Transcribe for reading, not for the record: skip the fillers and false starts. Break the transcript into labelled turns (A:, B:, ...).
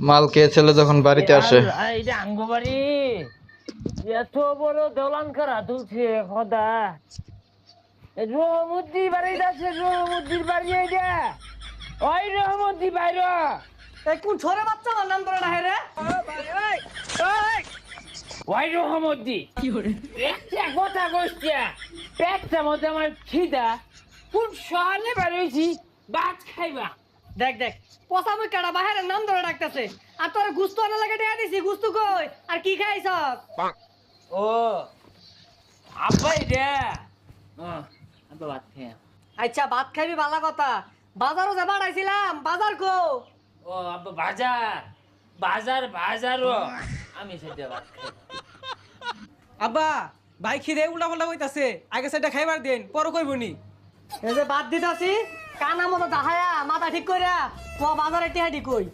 A: মাল কে ছেলে যখন বাড়িতে আসে
B: এইটা আঙ্গবাড়ি এত বড় দলান করা তুলছে খোদা রহমদ্দি বাড়ি যাচ্ছে রহমদ্দির বাড়ি এইটা ওই রহমদ্দি বাইর
C: এই কোন ছোরে বাচ্চা আমার নাম ধরে ডাহে রে
B: ওই রহমদ্দি একটা কথা কইছিয়া পেটটা মধ্যে আমার খিদা কোন সকালে বাড়িয়েছি ভাত খাইবা
C: দেখ দেখ পচা মুই কাটা বাহিরের নাম ধরে ডাকতেছে আর তোর গুস্তু আনা লাগে দেয়া দিছি গুস্তু কই আর কি খাইছস
B: ও আব্বাই রে আব্বা ভাত খাই
C: আচ্ছা ভাত খাইবি ভালো কথা বাজারও যে বাড়াইছিলাম বাজার কো
B: ও আব্বা বাজারও আমি সেটা ভাত খাই
D: আব্বা ভাই খিদে উল্টা পাল্টা কইতাছে আগে সেটা খাইবার দেন পরে কইবনি
C: এই যে বাদ দিতাছি কানা মতো দাহায়া মাথা ঠিক কইরা বাজারে টিহাডি কই